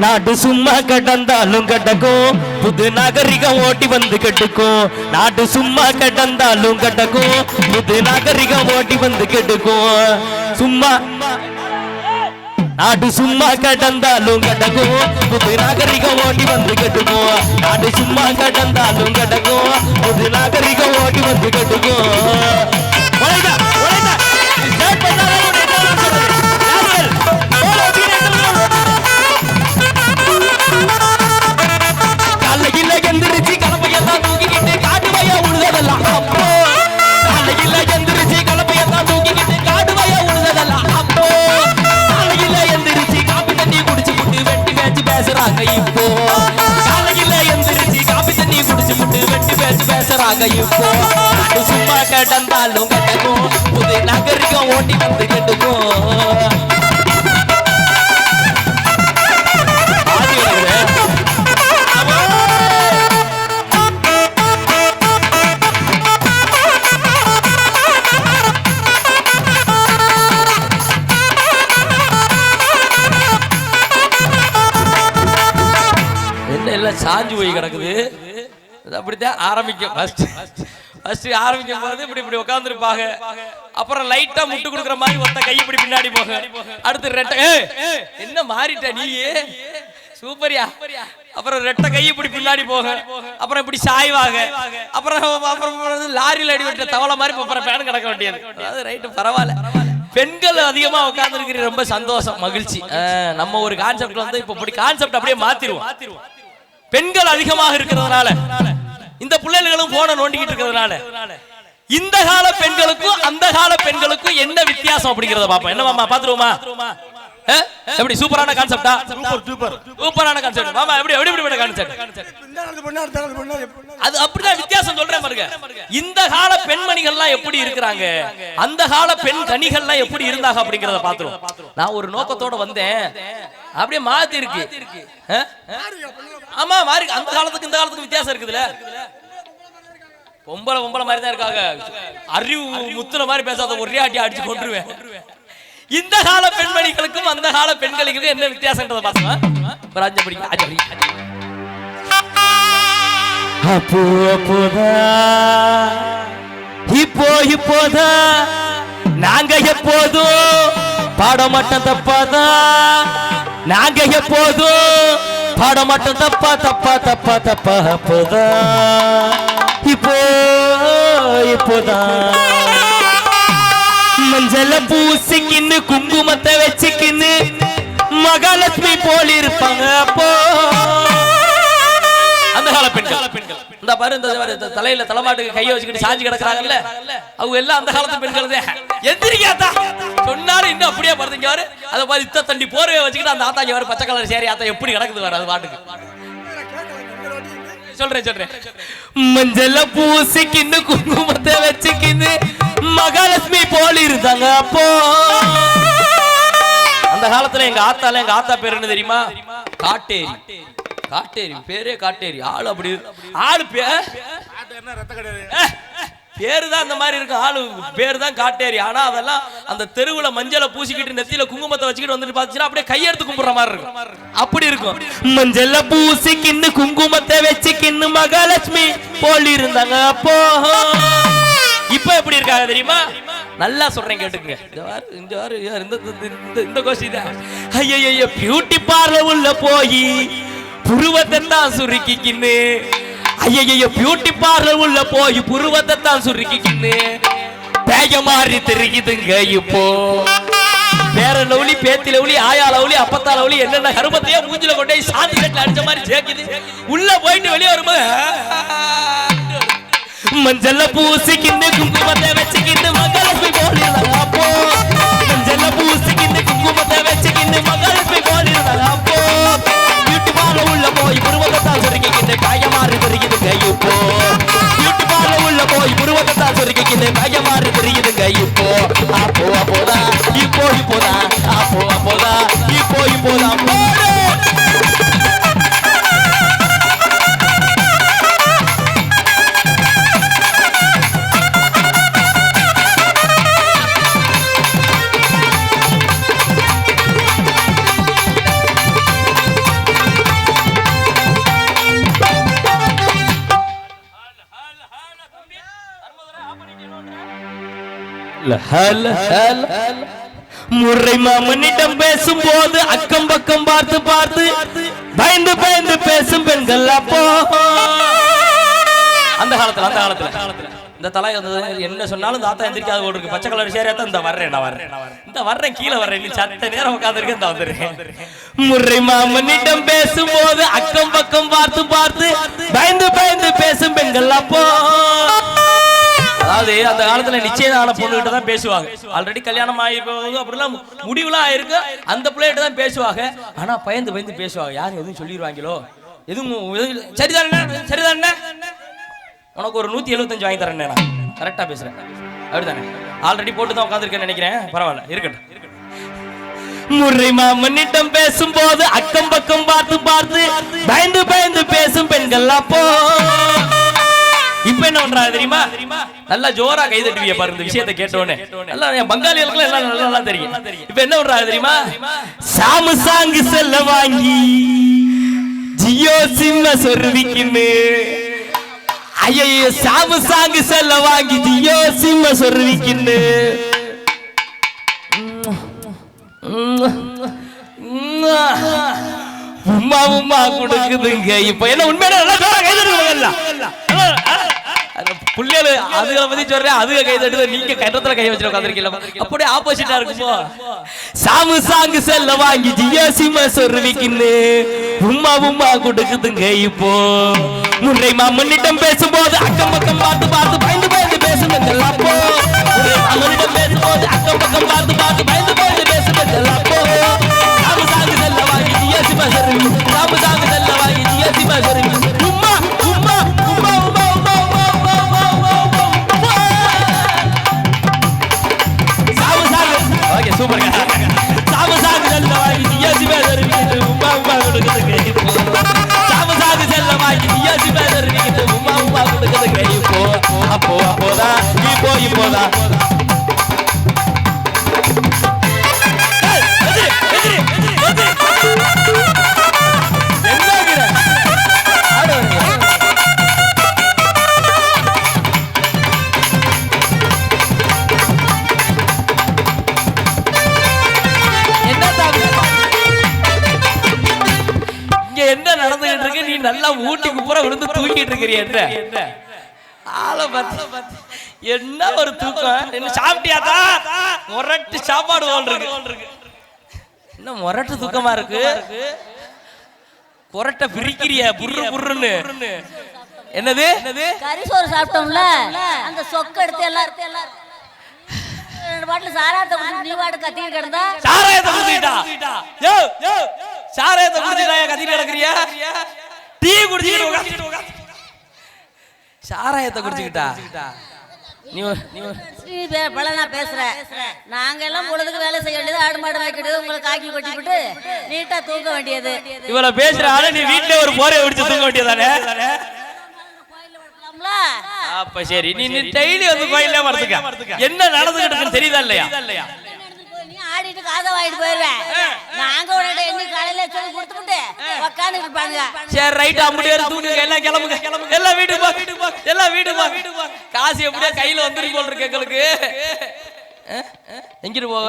நாடு சும்மா கடந்தாலும் கடக்கும் புது நாகரிகம் ஓட்டி வந்து கெடுக்கும் நாடு சும்மா கடந்தாலும் கடக்கும் புது நாகரிகம் ஓட்டி வந்து கெடுக்கும் சும்மா நாடு சும்மா கடந்தாலும் கடக்கும் புது நாகரிகம் ஓட்டி வந்து கெடுக்கும் நாடு சும்மா கடந்தாலும் கடக்கும் புது நாகரிகம் ஓட்டி வந்து கெடுக்கும் காலையில எந்திரிச்சு கலப்பையெல்லாம் தூக்கிக்கிட்டு காட்டுவையா உழுததெல்லாம் அப்போ காலையில எந்திரிச்சு கலப்பையெல்லாம் தூக்கிக்கிட்டு காட்டுவையா உழுததெல்லாம் அப்போ காலையில எந்திரிச்சு காப்பி தண்ணி குடிச்சு புட்டு வெட்டி பேச்சு பேசுறாங்க இப்போ காலையில எந்திரிச்சு காப்பி தண்ணி குடிச்சு புட்டு வெட்டி பேச்சு பேசுறாங்க இப்போ சும்மா கடந்தாலும் கட்டக்கும் புது நகரிகம் ஓட்டி வந்து கெட்டுக்கும் சாஞ்சு போய் கிடக்குது அப்படித்தான் ஆரம்பிக்கும் ஆரம்பிக்கும் போது இப்படி இப்படி உட்காந்துருப்பாங்க அப்புறம் லைட்டா முட்டு கொடுக்குற மாதிரி ஒத்த கை இப்படி பின்னாடி போக அடுத்து ரெட்டை என்ன மாறிட்ட நீ சூப்பரியா அப்புறம் ரெட்டை கை இப்படி பின்னாடி போக அப்புறம் இப்படி சாய்வாங்க அப்புறம் லாரியில் அடிவிட்ட தவளை மாதிரி அப்புறம் பேன் கிடக்க வேண்டியது அது ரைட்டு பரவாயில்ல பெண்கள் அதிகமா உட்கார்ந்து இருக்கிற ரொம்ப சந்தோஷம் மகிழ்ச்சி நம்ம ஒரு கான்செப்ட் வந்து இப்ப இப்படி கான்செப்ட் அப்படியே மாத்திருவோம் பெண்கள் அதிகமாக இருக்கிறதுனால இந்த பிள்ளைகளும் போன நோண்டிக்கிட்டு இருக்கிறதுனால இந்த கால பெண்களுக்கும் அந்த கால பெண்களுக்கும் என்ன வித்தியாசம் அப்படிங்கறத பாப்போம் என்ன மாமா பாத்துருவோமா எப்படி சூப்பரான கான்செப்டா சூப்பரான கான்செப்ட் மாமா எப்படி எப்படி எப்படி கான்செப்ட் அது அப்படிதான் வித்தியாசம் சொல்றேன் பாருங்க இந்த கால பெண்மணிகள்லாம் எப்படி இருக்கிறாங்க அந்த கால பெண் கனிகள்லாம் எப்படி இருந்தாங்க அப்படிங்கறத பாத்துருவோம் நான் ஒரு நோக்கத்தோட வந்தேன் அப்படியே மாத்தி இருக்கு ஆமா மாறி அந்த காலத்துக்கு இந்த காலத்துக்கு வித்தியாசம் இருக்குதுல்ல பொம்பளை மாதிரி தான் இருக்காங்க அறிவு முத்துன மாதிரி பேசாத ஒரே ஆட்டி அடிச்சு கொண்டுருவேன் இந்த கால பெண்மணிகளுக்கும் அந்த கால பெண்களுக்கும் என்ன வித்தியாசம்ன்றத பாத்தோம் இப்போதா நாங்க எப்போதும் பாடமாட்டம் தப்பாதா நாங்க எப்போதும் பாடமாட்டம் தப்பா அப்போதா இப்போதான் மஞ்சள பூசிக்கின்னு குங்குமத்தை வச்சுக்கின்னு மகாலட்சுமி போல இருப்பாங்க அப்போ அந்த கால பெண்கள் இந்த பாரு இந்த தலையில தலைமாட்டுக்கு கையை வச்சுக்கிட்டு சாஞ்சி கிடக்குறாங்கல்ல அவங்க எல்லாம் அந்த காலத்து பெண்கள் தான் எந்திரிக்காத்தா சொன்னாலும் இன்னும் அப்படியே படுத்துங்க வாரு அதை மாதிரி இத்த தண்டி போர்வை வச்சுக்கிட்டு அந்த ஆத்தாங்க வாரு பச்சை கலர் சேரி ஆத்தா எப்படி கிடக்குது வாரு அது பாட்டுக்கு சொல்றேன் மஞ்சள பூசிக்கின்னு குங்குமத்தை வச்சுக்கின்னு மகாலட்சுமி போல இருந்தாங்க அப்போ அந்த காலத்துல எங்க ஆத்தா பேர் என்ன தெரியுமா காட்டேரி பேரே காட்டேரி ஆளு அப்படி ஆளு பேரு தான் அந்த மாதிரி இருக்கும் ஆளு பேரு தான் காட்டேரி ஆனா அதெல்லாம் அந்த தெருவுல மஞ்சளை பூசிக்கிட்டு நெத்தியில குங்குமத்தை வச்சுக்கிட்டு வந்துட்டு பாத்தீங்கன்னா அப்படியே கையெடுத்து கும்பிடுற மாதிரி இருக்கும் அப்படி இருக்கும் மஞ்சள பூசிக்கின்னு குங்குமத்தை வச்சுக்கின்னு மகாலட்சுமி போல இருந்தாங்க அப்போ இப்ப எப்படி இருக்காங்க தெரியுமா நல்லா சொல்றேன் கேட்டுங்க இந்த கோஷி தான் ஐயோ பியூட்டி பார்லர் உள்ள போய் புருவத்தை தான் சுருக்கிக்கின்னு ஐயோ பியூட்டி பார்லர் உள்ள போய் புருவத்தை தான் சுருக்கிக்கின்னு பேய மாறி தெரியுதுங்க இப்போ பேர லவுலி பேத்தி லவுலி ஆயா லவுலி அப்பத்தா லவுலி என்னென்ன கருமத்தையே மூஞ்சில கொண்டே சாந்தி கட்டில அடிச்ச மாதிரி சேர்க்குது உள்ள போயிட்டு வெளியே வரும்போது மஞ்சள பூசிக்கின்னு குங்குமத்தை வச்சுக்கின்னு மகாலட்சுமி போல இருந்தாங்க அப்போ மஞ்சள பூசிக்கின்னு குங்குமத்தை வச்சுக்கின்னு மகாலட்சுமி போல இருந்தாங்க அப்போ பியூட்டி பார்லர் உள்ள போய் புருவத்தை சுருக்கிக்கின்னு காயமாறு தெரியுதுங்க இப்போ பியூட்டி பார்லர் உள்ள போய் புருவத்தை சுருக்கிக்கின்னு காயமாறு தெரியுதுங்க இப்போ அப்போதான் முறை மாமனிடம் பேசும்போது அக்கம் பக்கம் பார்த்து பார்த்து பயந்து பயந்து பேசும் பெண்கள் அப்போ அந்த காலத்துல இந்த தலை என்ன சொன்னாலும் தாத்தா எந்திரிக்காத போல் இருக்கு. பச்சை கலர் சேரியாத்தான் இந்த வர்றேன் கீழே வர்றேன் நீ சட்ட நேரம் உட்காந்துருக்கேன் இந்த வந்துருக்கேன். முறை மாமனிடம் பேசும்போது அக்கம் பக்கம் பார்த்து பார்த்து பயந்து பயந்து பேசும் பெண்கள் அப்போ. அதாவது அந்த காலத்துல நிச்சயமான பொண்ணுகிட்ட தான் பேசுவாங்க. ஆல்ரெடி கல்யாணம் ஆகி அப்படிலாம் முடிவுலாம் ஆயிருக்கு. அந்த பிள்ளைகிட்ட தான் பேசுவாங்க. ஆனா பயந்து பயந்து பேசுவாங்க. யாரும் எதுவும் சொல்லிடுவாங்களோ எதுவும் சரிதானே உனக்கு ஒரு 175 வாங்கி தரேன் நான் கரெக்டா பேசுறேன் அப்படித்தானே. ஆல்ரெடி போட்டு தான் உட்காந்துருக்கேன்னு நினைக்கிறேன். பரவாயில்ல இருக்கட்டும். முறை மாமனிடம் பேசும்போது அக்கம் பக்கம் பார்த்து பார்த்து பயந்து பயந்து பேசும் பெண்கள் அப்போ. இப்ப என்ன பண்றாங்க தெரியுமா? நல்லா ஜோரா கை தட்டுவிய பாருங்க இந்த விஷயத்தை கேட்டோன்னே. நல்லா பங்காளிகளுக்கு எல்லாம் நல்லா தெரியும். இப்ப என்ன பண்றாங்க தெரியுமா? சாமுசாங்கு செல்ல வாங்கி ஜியோ சிம்ம சொருவிக்குன்னு. ஐயோ சாமுசாங்கு செல்ல வாங்கி ஜியோ சிம்ம சொருவிக்குன்னு. உமா உமா கொடுக்குதுங்க. இப்ப என்ன உண்மையான புள்ளைகள் அதுகளை பத்தி சொல்றேன். அதுக கை தட்டு நீங்க கட்டத்துல கை வச்சு உட்காந்துருக்கீங்க. அப்படியே ஆப்போசிட்டா இருக்குமோ? சாமு சாங்கு செல்ல வாங்கி ஜியோ சிம்ம சொருவிக்குன்னு உமா உமா கொடுக்குதுங்க. இப்போ முறை மாமனிடம் பேசும்போது அக்கம் பக்கம் பார்த்து பார்த்து பயந்து பயந்து பேசுங்க. அப்போ முறை மாமனிடம் பேசும்போது அக்கம் பக்கம் பார்த்து பார்த்து பயந்து பயந்து பேசுங்க. அப்போ சாமு சாங்கு செல்ல வாங்கி ஜியோ சிம்ம சொருவி சாமு சாங்கு செல்ல வாங்கி ஜியோ சிம்ம சொருவி உமா உமா உமா உமா சூப்பர். சாமசாகு செல்ல வாங்கி ஜியோ சிம்ம உமா உமா கொடுக்குதுங்க. சாமசாகு செல்ல வாங்கி ஜியோ சிம்ம உமா உமா கொடுக்குதுங்க. இப்போ அப்போதான் இப்போதான் என்ன நடந்துகிட்டு இருக்கு? நீ நல்லா ஊட்டி குப்புற விழுந்து தூக்கிட்டு இருக்கிறிய என்ன ஒரு தூக்கம். என்ன சாப்பிட்டியாதா? முரட்டு சாப்பாடு போல் இருக்கு. என்ன முரட்டு தூக்கமா இருக்கு? குரட்டை பிரிக்கிறிய புர்ரு புர்ருன்னு. என்னது கரிசோறு சாப்பிட்டோம்ல அந்த சொக்க எடுத்து எல்லாரும் பாட்டில் சாராயத்தை குடிச்சு நீ பாட்டு கத்திட்டு கிடந்தா சாராயத்தை குடிச்சிட்டா சாராயத்தை குடிச்சிட்டா கத்திட்டு கிடக்குறியா? டீ குடிச்சிட்டு சாராயத்தை குடிச்சுக்கிட்டா பலனா பேசுற. நாங்க எல்லாம் பொழுதுக்கு வேலை செய்ய வேண்டியது, ஆடு மாடு வைக்கிறது, உங்களுக்கு காக்கி கொட்டி விட்டு நீட்டா தூக்க வேண்டியது. இவ்வளவு பேசுற ஆளு நீ வீட்டுல ஒரு போரை பிடிச்சு தூக்க வேண்டியதானே? அப்ப சரி, நீ டெய்லி வந்து கோயிலே வரதுக்க என்ன நடந்துகிட்டு இருக்குன்னு தெரியுதா இல்லையா? நீ ஆடிட்டு காதை வாங்கிட்டு போயிருவேன். நாங்க உடனே என்ன காலையில சொல்லி கொடுத்துட்டு உட்காந்து இருப்பாங்க. சரி ரைட், அப்படியே தூங்குங்க, எல்லாம் கிளம்புங்க, எல்லாம் வீட்டுக்கு போ, எல்லாம் வீட்டுக்கு போ. காசு எப்படியே கையில வந்துருக்கு போல் இருக்கு எங்களுக்கு. எங்கிட்டு போவ?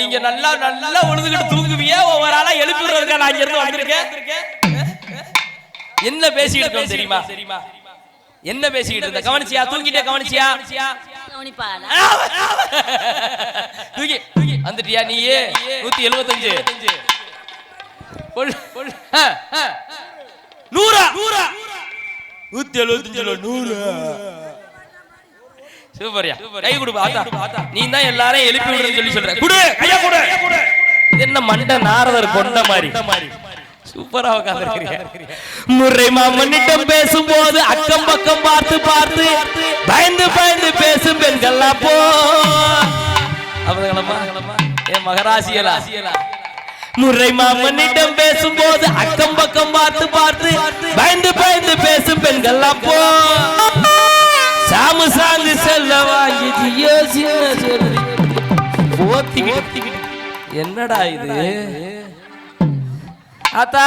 நீங்க நல்லா நல்லா உழுதுகிட்டு தூங்குவீங்க. ஒவ்வொரு ஆளா எழுப்பி விடுறதுக்கா நான் இங்க இருந்து வந்திருக்கேன். என்ன பேசிட்டு இருக்கோம் தெரியுமா? என்ன பேசிட்டு இருந்த? கவனிச்சியா? தூங்கிட்டே கவனிச்சியா? தூக்கி வந்துட்டியா? நீயே 175 சூப்பர்யா. கை கொடு பாத்தா. நீ தான் எல்லாரையும் எழுப்பி விடுறேன்னு சொல்லி சொல்ற. குடு கையா குடு. இது என்ன மண்ட நாரதர் கொண்ட மாதிரி சூப்பரா உட்கார்ந்திருக்கீங்க. முறை மாமனிடம் பேசும்போது அக்கம் பக்கம் பார்த்து பார்த்து பயந்து பயந்து பேசும் பெண்கள் அப்போ. என் மகராசியலா. முறை மாமனிடம் பேசும்போது அக்கம் பக்கம் பார்த்து பார்த்து பயந்து பயந்து பேசும் பெண்கள் அப்போ. சாமு சாங்கு செல்ல வாங்கி என்னடா இது? அத்தா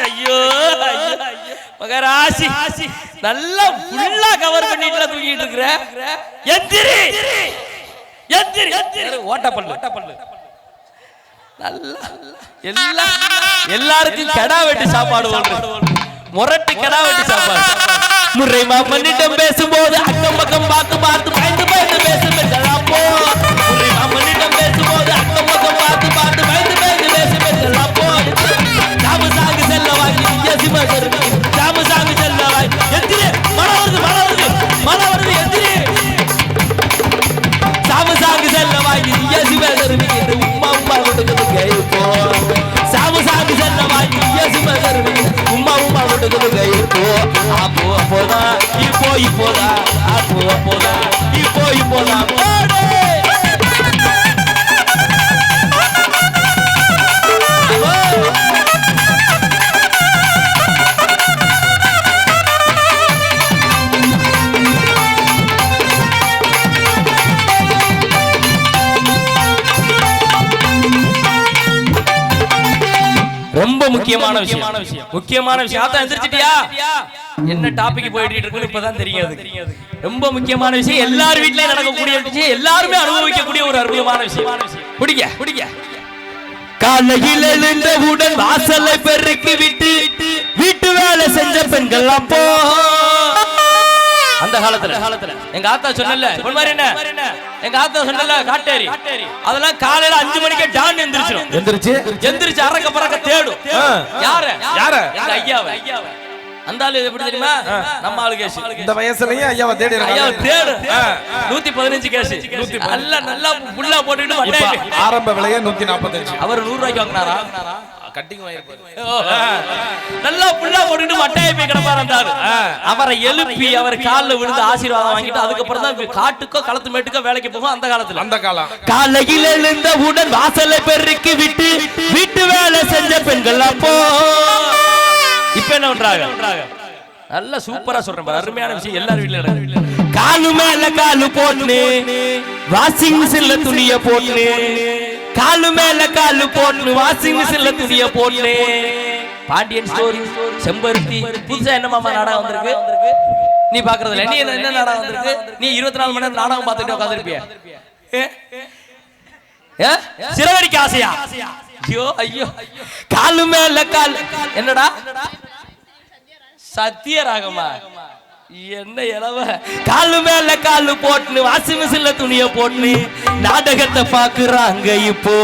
ஐயோ மகராசி நல்லா ஃபுல்லா கவர் பண்ணிட்டு தூங்கிட்டு இருக்கிற. எந்திரி எந்திரி ஓட்டப்பல்லு நல்லா எல்லாருக்கும் கடா வெட்டி சாப்பாடு முரட்டு கடா வெட்டி சாப்பாடு. முறை மாமன்னிடம் பேசும்போது அக்கம் பக்கம் பார்த்து பார்த்து பயந்து பயந்து பேசும் பெற்றலாம் போ. முறை மாமன்னிடம் பேசும்போது அக்கம் பக்கம் பார்த்து பார்த்து பயந்து பயந்து பேசும் பெற்றலாம் போ. ஜாமு சாங்கு செல்ல வாங்கி யசிமா கருவி ஜாமு சாங்கு செல்ல வாங்கி எந்திரி மழை வருது எந்திரி ஜாமு சாங்கு செல்ல வாங்கி யசிமா கருவி உம்மா உம்மா கொடுக்குது கைப்போ. சாமு சாங்கு செல்ல வாங்கி யசிமா கருவி உம்மா உம்மா கொடுக்குது கைப்போ. அப்போ அப்போதான் இப்போதான் அப்போ அப்போதான் இப்போதான் போடு. ரொம்ப முக்கியமான விஷயம் அதான் எந்திரிச்சிட்டியா? என்ன டாபிக் போயிட்டு இருக்கு இப்பதான் தெரியாது. ரொம்ப முக்கியமான விஷயம், எல்லார் வீட்லயும் நடக்கக்கூடிய விஷயம், எல்லாருமே அனுபவிக்கக்கூடிய ஒரு அற்புதமான விஷயம். குடிக்க காலையில் எழுந்தவுடன் வாசலை பெருக்கி விட்டு வீட்டு வேலை செஞ்ச பெண்கள் அப்போ அந்த காலத்துல எங்க ஆத்தா சொன்னல எங்க ஆத்தா சொன்னல காட்டேரி அதெல்லாம் காலையில 5 மணிக்கு டான் எந்திரிச்சு அரக்க பறக்க தேடும். யார எங்க ஐயாவை. அந்த ஆளு எப்படி தெரியுமா? நம்ம ஆளு கேஸ். இந்த வயசுலயும் ஐயாவை தேடு 115 கேஸ். நல்லா புல்லா போட்டுட்டு ஆரம்ப விலையே 145. அவர் 100 ரூபாய்க்கு வாங்கினாரா? கட்டிங் நல்லா புல்லா போட்டுட்டு மட்டையை போய் கிடப்பாரு. அவரை எழுப்பி அவர் காலில் விழுந்து ஆசீர்வாதம் வாங்கிட்டு அதுக்கப்புறம் தான் காட்டுக்கோ களத்து மேட்டுக்கோ வேலைக்கு போகும். அந்த காலம் காலையில் எழுந்தவுடன் வாசலை பெருக்கி விட்டு வீட்டு வேலை செஞ்ச பெண்கள் அப்போ இப்ப என்ன பண்றாங்க? நல்ல சூப்பரா சொல்றேன், அருமையான விஷயம். எல்லாரும் வீட்டுல காலு மேல காலு போட்டு வாஷிங் மிஷின்ல துணிய போட்டு காலு மேல காலு போட்டு வாஷிங் மிஷின்ல துணிய போட்டு பாண்டியன் ஸ்டோரி செம்பருத்தி புதுசா என்னமாமா நாடகம் வந்திருக்கு நீ பாக்குறது இல்ல? நீ என்ன நாடகம் வந்திருக்கு? நீ 24 மணி நேரம் நாடகம் பார்த்துட்டு உட்காந்துருப்பிய? சிறவடிக்கு ஆசையா? ஐயோ காலு மேல கால் என்னடா சத்தியராகமா என்ன இளவ காலு மேல காலு போட்டு வாஷிங் மிஷின்ல துணிய போட்டு நாடகத்தை பாக்குறாங்க. இப்போ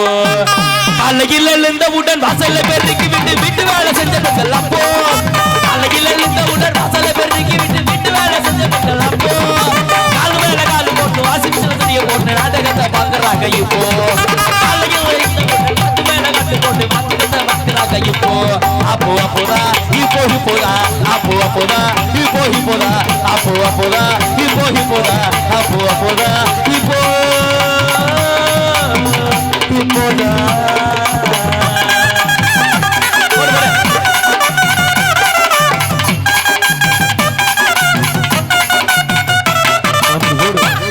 காலையில் எழுந்தவுடன் வாசல்ல பெருக்கி விட்டு வீட்டு வேலை செஞ்ச பெண்கள் அப்போ காலையில் எழுந்தவுடன் வாசல்ல பெருக்கி விட்டு வீட்டு வேலை செஞ்ச பெண்கள் அப்போ காலு மேல காலு போட்டு வாஷிங் மிஷின்ல துணிய போட்டு நாடகத்தை பாக்குறாங்க. இப்போ காலையில் எழுந்தவுடன் காத்து மேல காத்து போட்டு நாடகத்தை பாக்குறாங்க. இப்போ அப்போ அப்போதான் அப்போ அப்போதான் அப்போ அப்போதான்